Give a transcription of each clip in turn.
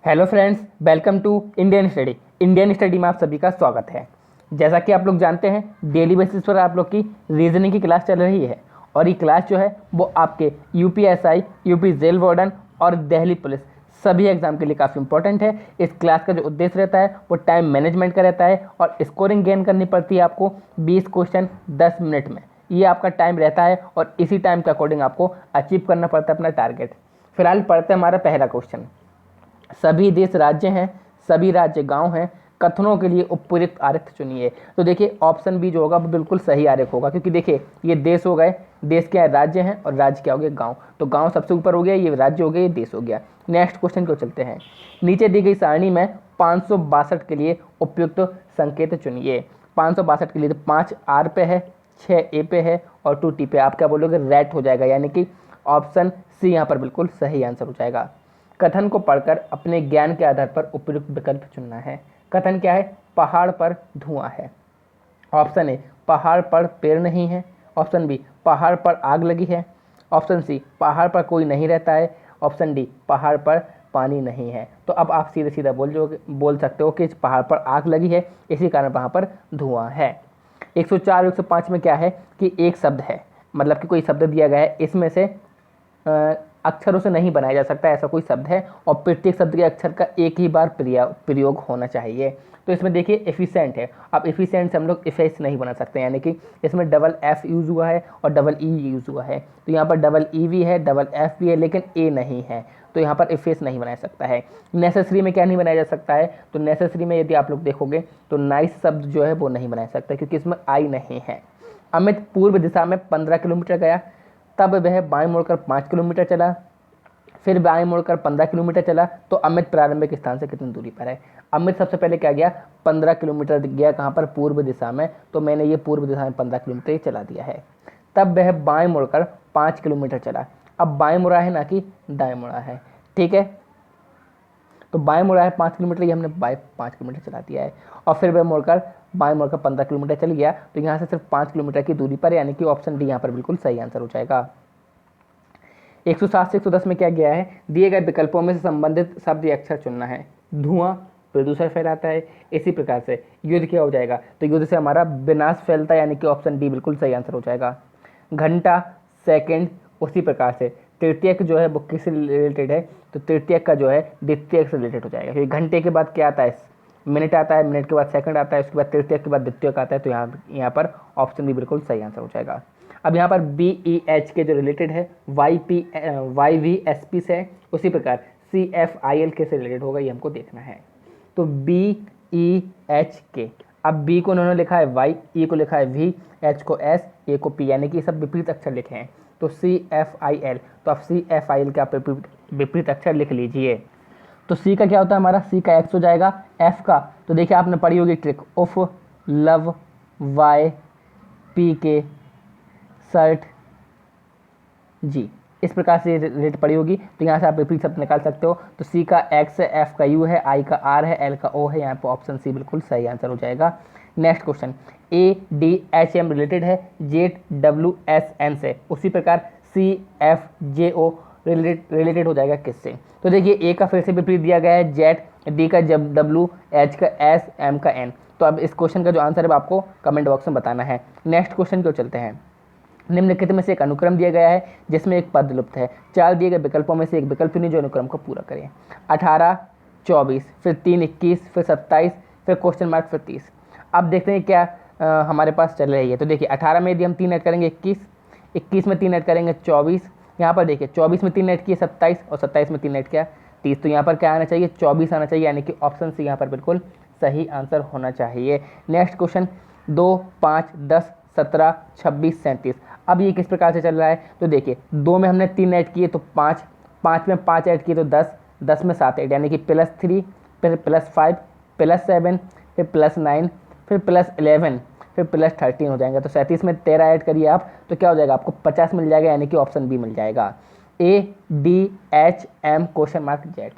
Hello friends, welcome to Indian study. Indian study में आप सभी का स्वागत है। जैसा कि आप लोग जानते हैं, डेली बेसिस पर आप लोग की रीजनिंग की क्लास चल रही है और ये क्लास जो है वो आपके यूपीएसआई, यूपी जेल वार्डन और दिल्ली पुलिस सभी एग्जाम के लिए काफ़ी इंपॉर्टेंट है। इस क्लास का जो उद्देश्य रहता है वो टाइम मैनेजमेंट का रहता है और स्कोरिंग गेन करनी पड़ती है आपको 20 क्वेश्चन 10 मिनट में। ये आपका टाइम रहता है और इसी टाइम के अकॉर्डिंग आपको अचीव करना पड़ता है अपना टारगेट। फिलहाल पढ़ते हैं हमारा पहला क्वेश्चन। सभी देश राज्य हैं, सभी राज्य गांव हैं, कथनों के लिए उपयुक्त आरेख चुनिए। तो देखिए ऑप्शन बी जो होगा वो बिल्कुल सही आरेख होगा, क्योंकि देखिए ये देश हो गए, देश क्या है राज्य हैं और राज्य क्या हो गया गांव। तो गांव सबसे ऊपर हो गया, ये राज्य हो गया, ये देश हो गया। नेक्स्ट क्वेश्चन को चलते हैं। नीचे दी गई सारणी में 562 के लिए उपयुक्त संकेत चुनिए। 562 के लिए तो 5 आर पे है, 6 ए पे है और 2 टी पे। आप क्या बोलोगे? रैट हो जाएगा, यानी कि ऑप्शन सी यहाँ पर बिल्कुल सही आंसर हो जाएगा। कथन को पढ़कर अपने ज्ञान के आधार पर उपयुक्त विकल्प चुनना है। कथन क्या है? पहाड़ पर धुआं है। ऑप्शन ए पहाड़ पर पेड़ नहीं है। ऑप्शन बी पहाड़ पर आग लगी है। ऑप्शन सी पहाड़ पर कोई नहीं रहता है। ऑप्शन डी पहाड़ पर पानी नहीं है। तो अब आप सीधे सीधा बोल सकते हो कि इस पहाड़ पर आग लगी है, इसी कारण वहाँ पर धुआं है। 104 105 में क्या है कि एक शब्द है, मतलब कि कोई शब्द दिया गया है, इसमें से अक्षरों से नहीं बनाया जा सकता, ऐसा कोई शब्द है और प्रत्येक शब्द के अक्षर का एक ही बार प्रयोग होना चाहिए। तो इसमें देखिए एफिशिएंट है। अब एफिशिएंट से हम लोग इफेक्ट नहीं बना सकते, यानी कि इसमें डबल एफ यूज़ हुआ है और डबल ई यूज़ हुआ है। तो यहाँ पर डबल ई भी है, डबल एफ भी है, लेकिन ए नहीं है, तो यहाँ पर इफेक्ट नहीं बनाया सकता है। नेसेसरी में क्या नहीं बनाया जा सकता है? तो नेसेसरी में यदि आप लोग देखोगे तो नाइस शब्द जो है वो नहीं बना सकता, क्योंकि इसमें आई नहीं है। अमित पूर्व दिशा में 15 किलोमीटर गया, तब वह बाएं मुड़कर 5 किलोमीटर चला, फिर बाएं मुड़कर 15 किलोमीटर चला। तो अमित प्रारंभिक स्थान से कितनी दूरी पर है? अमित सबसे पहले क्या गया? 15 किलोमीटर गया। कहाँ पर? पूर्व दिशा में। तो मैंने ये पूर्व दिशा में 15 किलोमीटर ही चला दिया है। तब वह बाएं मुड़कर 5 किलोमीटर चला। अब बाएं मुड़ा है ना कि दाएं मुड़ा है, ठीक है। तो बाएं मुड़ा है 5 किलोमीटर, ये हमने बाएं 5 किलोमीटर चला दिया है। और फिर वह मुड़कर बाएं मुड़कर 15 किलोमीटर चल गया। तो यहाँ से सिर्फ 5 किलोमीटर की दूरी पर, यानी कि ऑप्शन डी यहाँ पर बिल्कुल सही आंसर हो जाएगा। 107 से 110 में क्या गया है? दिए गए विकल्पों में से संबंधित शब्द या अक्षर चुनना है। धुआं प्रदूषण फैलाता है, इसी प्रकार से युद्ध क्या हो जाएगा? तो युद्ध से हमारा विनाश फैलता है, यानी कि ऑप्शन डी बिल्कुल सही आंसर हो जाएगा। घंटा, सेकंड, उसी प्रकार से तृतीयक जो है वो किससे रिलेटेड है? तो तृतीयक का जो है द्वितीयक से रिलेटेड हो जाएगा, क्योंकि घंटे के बाद क्या आता है? मिनट आता है, मिनट के बाद सेकंड आता है, उसके बाद तृतीयक के बाद द्वितीयक आता है। तो यहाँ पर ऑप्शन बी बिल्कुल सही आंसर हो जाएगा। अब यहाँ पर बी ई एच के जो रिलेटेड है वाई वी एस पी से, उसी प्रकार सी एफ आई एल के से रिलेटेड होगा, ये हमको देखना है। तो बी ई एच के, अब बी को उन्होंने लिखा है वाई, ई को लिखा है वी, एच को एस, ए को पी, यानी कि सब विपरीत अक्षर लिखे हैं। तो सी एफ आई एल, तो अब सी एफ आई एल का विपरीत अक्षर लिख लीजिए। तो सी का क्या होता है हमारा? सी का एक्स हो जाएगा। एफ का तो देखिए आपने पढ़ी होगी ट्रिक, उफ, लव, वाई, पी के, सर्ट, जी, इस प्रकार से रेट पड़ी होगी। तो यहाँ से आप विपरीत शब्द निकाल सकते हो। तो सी का एक्स है, एफ का यू है, आई का आर है, एल का ओ है। यहाँ पर ऑप्शन सी बिल्कुल सही आंसर हो जाएगा। Next question, A D H M related है जेड डब्ल्यू एस एन से, उसी प्रकार सी एफ जे ओ रिलेटेड हो जाएगा किससे? तो देखिए ए का फिर से विपरीत दिया गया है जेड, डी का जब डब्ल्यू, एच का एस, एम का एन। तो अब इस क्वेश्चन का जो आंसर है आपको कमेंट बॉक्स में बताना है। नेक्स्ट क्वेश्चन को चलते हैं। निम्नलिखित में से एक अनुक्रम दिया गया है जिसमें एक पद लुप्त है। 4 दिए गए विकल्पों में से एक विकल्प चुनिए जो अनुक्रम को पूरा करें। 18, 24, फिर 3, 21, फिर 27, फिर क्वेश्चन मार्क, फिर 30। अब देखते हैं क्या हमारे पास चल रही है। तो देखिए 18 में यदि हम 3 ऐड करेंगे 21, 21 में 3 ऐड करेंगे 24, यहाँ पर देखिए 24 में 3 ऐड किए 27 और 27 में 3 ऐड किया 30। तो यहाँ पर क्या आना चाहिए? 24 आना चाहिए, यानी कि ऑप्शन सी यहाँ पर बिल्कुल सही आंसर होना चाहिए। Next question, 2, 5, 10, 17, 26, 37। अब ये किस प्रकार से चल रहा है? तो देखिए 2 में हमने 3 ऐड किए तो 5, 5 में 5 ऐड किए तो 10, 10 में 7 ऐड, यानी कि +3, फिर +5, +7, फिर +9, फिर +11, फिर +13 हो जाएंगे। तो 37 में 13 ऐड करिए आप, तो क्या हो जाएगा? आपको 50 मिल जाएगा, यानी कि ऑप्शन बी मिल जाएगा। A D H M question mark Z.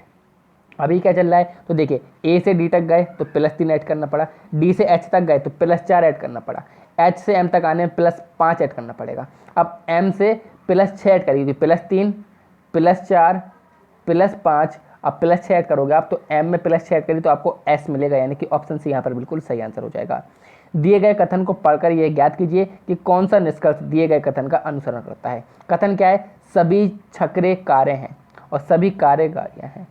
अभी क्या चल रहा है? तो देखिए ए से डी तक गए तो +3 ऐड करना पड़ा, डी से एच तक गए तो +4 ऐड करना पड़ा, एच से एम तक आने में +5 ऐड करना पड़ेगा। अब एम से +6 ऐड करिए, +3, +4, +5, अब प्लस 6 ऐड करोगे आप, तो m में प्लस 6 ऐड करिए तो आपको s मिलेगा, यानी कि ऑप्शन सी यहाँ पर बिल्कुल सही आंसर हो जाएगा। दिए गए कथन को पढ़कर यह ज्ञात कीजिए कि कौन सा निष्कर्ष दिए गए कथन का अनुसरण करता है। कथन क्या है? सभी छकरे कारें हैं और सभी कारें गाड़ियाँ हैं।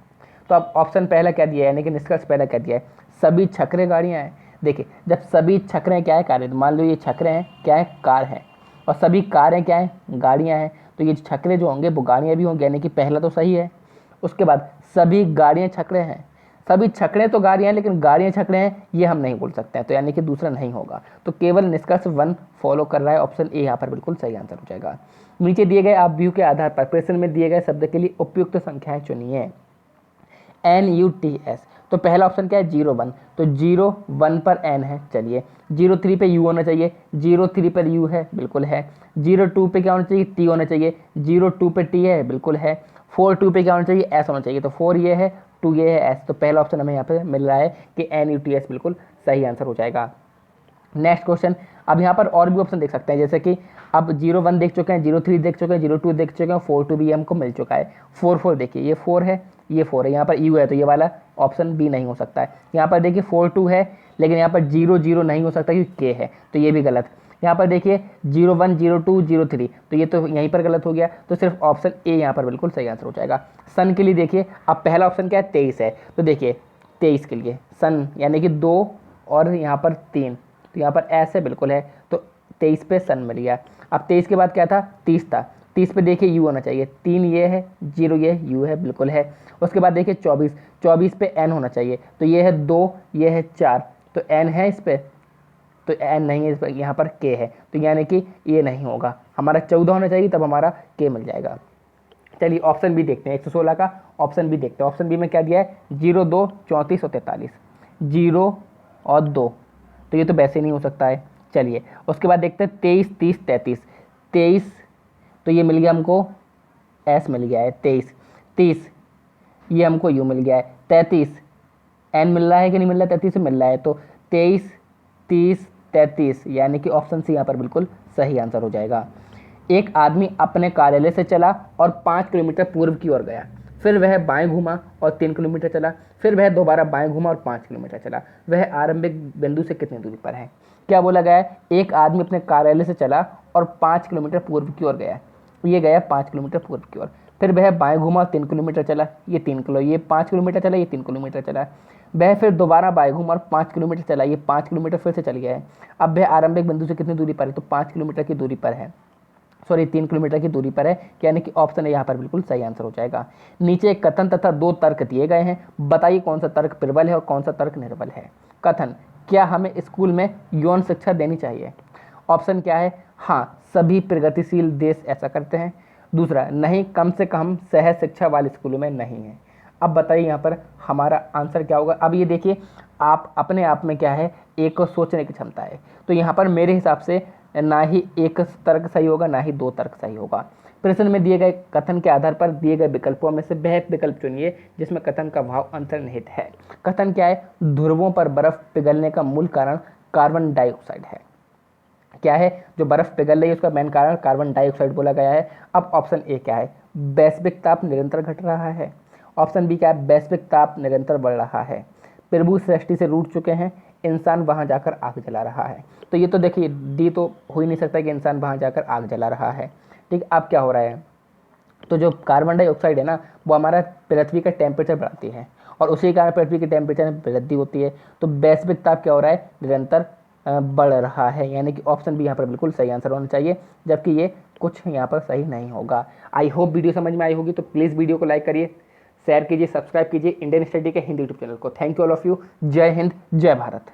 तो अब ऑप्शन पहला क्या दिया है, यानी कि निष्कर्ष पहला क्या दिया है? सभी छकरे गाड़ियाँ हैं। देखिए, जब सभी छकरे क्या है? कारें। तो मान लो ये छकरे हैं क्या है? कार हैं। और सभी कारें क्या हैं? गाड़ियाँ हैं। तो ये छकरे जो होंगे वो गाड़ियाँ भी होंगी, यानी कि पहला तो सही है। उसके बाद सभी गाड़ियाँ छकरे हैं। सभी छकड़े तो गाड़ियाँ हैं, लेकिन गाड़ियाँ छकड़े हैं ये हम नहीं बोल सकते हैं, तो यानी कि दूसरा नहीं होगा। तो केवल निष्कर्ष 1 फॉलो कर रहा है, ऑप्शन ए यहाँ पर बिल्कुल सही आंसर हो जाएगा। नीचे दिए गए आप व्यू के आधार पर प्रश्न में दिए गए शब्द के लिए उपयुक्त संख्याएं चुनिए। NUTS, तो पहला ऑप्शन क्या है? 01, तो 01 पर n है। चलिए, 03 पे u होना चाहिए, 03 पर u है, बिल्कुल है। 02 पे क्या होना चाहिए? t होना चाहिए, 02 पे t है, बिल्कुल है। 42 पे क्या होना चाहिए? s होना चाहिए, तो 4 ये है, 2 ये है, s। तो पहला ऑप्शन हमें यहाँ पे मिल रहा है कि NUTS बिल्कुल सही आंसर हो जाएगा। नेक्स्ट क्वेश्चन, अब यहाँ पर और भी ऑप्शन देख सकते हैं, जैसे कि अब 01 देख चुके हैं, 03 देख चुके हैं, 02 देख चुके हैं, 42 भी हमको मिल चुका है। 44 देखिए, ये 4 है, ये 4 है, यहाँ पर U है, तो ये वाला ऑप्शन बी नहीं हो सकता है। यहाँ पर देखिए 42 है, लेकिन यहाँ पर 00 नहीं हो सकता क्योंकि K है, तो ये भी गलत। यहाँ पर देखिए 01, 02, 03, तो ये तो यहीं पर गलत हो गया, तो सिर्फ ऑप्शन ए यहाँ पर बिल्कुल सही आंसर हो जाएगा। सन के लिए देखिए, अब पहला ऑप्शन क्या है? 23 है, तो देखिए 23 के लिए सन यानी कि 2 और यहाँ पर 3, तो यहाँ पर ऐसे बिल्कुल है, तो 23 पे सन मिल गया। अब 23 के बाद क्या था? 30 था, 30 पे देखिए यू होना चाहिए, 3 ये है, 0 ये यू है, बिल्कुल है। उसके बाद देखिए 24, 24 पे एन होना चाहिए, तो ये है 2, ये है 4, तो एन है इस पर, तो एन नहीं है इस पर, यहाँ पर के है, तो यानी कि ये नहीं होगा, हमारा 14 होना चाहिए, तब हमारा के मिल जाएगा। चलिए ऑप्शन बी देखते हैं, 116 का ऑप्शन बी देखते हैं। ऑप्शन बी में क्या दिया है? 0, 2, 34 और 43, 0 और 2, तो ये तो वैसे नहीं हो सकता है। चलिए उसके बाद देखते हैं 23, 30, 33, 23, तो ये मिल गया हमको, एस मिल गया है। 23, 30 ये हमको यू मिल गया है। 33 एन मिल रहा है कि नहीं मिल रहा है? 33 मिल रहा है, तो 23, 30, 33, यानी कि ऑप्शन सी यहाँ पर बिल्कुल सही आंसर हो जाएगा। एक आदमी अपने कार्यालय से चला और 5 किलोमीटर पूर्व की ओर गया, फिर वह बाएं घूमा और 3 किलोमीटर चला, फिर वह दोबारा बाएं घूमा और 5 किलोमीटर चला। वह आरंभिक बिंदु से कितनी दूरी पर है? क्या बोला गया है? एक आदमी अपने कार्यालय से चला और 5 किलोमीटर पूर्व की ओर गया, ये गया 5 किलोमीटर पूर्व की ओर, फिर वह बाएं घूमा और 3 किलोमीटर चला, ये 5 किलोमीटर चला, ये 3 किलोमीटर चला। वह फिर दोबारा बाएं घूमा और 5 किलोमीटर चला, ये 5 किलोमीटर फिर से चल गया है। अब वह आरंभिक बिंदु से कितनी दूरी पर है? तो 5 किलोमीटर की दूरी पर है, सॉरी 3 किलोमीटर की दूरी पर है, यानी कि ऑप्शन ए यहाँ पर बिल्कुल सही आंसर हो जाएगा। नीचे एक कथन तथा 2 तर्क दिए गए हैं, बताइए कौन सा तर्क प्रबल है और कौन सा तर्क निर्बल है। कथन, क्या हमें स्कूल में यौन शिक्षा देनी चाहिए? ऑप्शन क्या है? हाँ, सभी प्रगतिशील देश ऐसा करते हैं। दूसरा, नहीं, कम से कम सहज शिक्षा वाले स्कूलों में नहीं है। अब बताइए यहाँ पर हमारा आंसर क्या होगा। अब ये देखिए, आप अपने आप में क्या है, एक सोचने की क्षमता है, तो यहाँ पर मेरे हिसाब से ना ही एक तर्क सही होगा, ना ही 2 तर्क सही होगा। प्रश्न में दिए गए कथन के आधार पर दिए गए विकल्पों में से वह विकल्प चुनिए जिसमें कथन का भाव अंतर्निहित है। कथन क्या है? ध्रुवों पर बर्फ पिघलने का मूल कारण कार्बन डाइऑक्साइड है। क्या है? जो बर्फ पिघल रही है उसका मेन कारण कार्बन डाइऑक्साइड बोला गया है। अब ऑप्शन ए क्या है? वैश्विक ताप निरंतर घट रहा है। ऑप्शन बी क्या है? वैश्विक ताप निरंतर बढ़ रहा है। प्रभु सृष्टि से रूठ चुके हैं, इंसान वहां जाकर आग जला रहा है। तो ये तो देखिए डी तो हो ही नहीं सकता कि इंसान वहां जाकर आग जला रहा है। ठीक, अब क्या हो रहा है? तो जो कार्बन डाइऑक्साइड है ना, वो हमारा पृथ्वी का टेम्परेचर बढ़ाती है और उसी कारण पृथ्वी के टेम्परेचर में वृद्धि होती है। तो वैश्विक ताप क्या हो रहा है? निरंतर बढ़ रहा है, यानी कि ऑप्शन बी यहाँ पर बिल्कुल सही आंसर होना चाहिए, जबकि ये कुछ यहाँ पर सही नहीं होगा। आई होप वीडियो समझ में आई होगी, तो प्लीज़ वीडियो को लाइक करिए, शेयर कीजिए, सब्सक्राइब कीजिए इंडियन स्टडी के हिंदी यूट्यूब चैनल को। Thank you all of you. जय हिंद, जय भारत।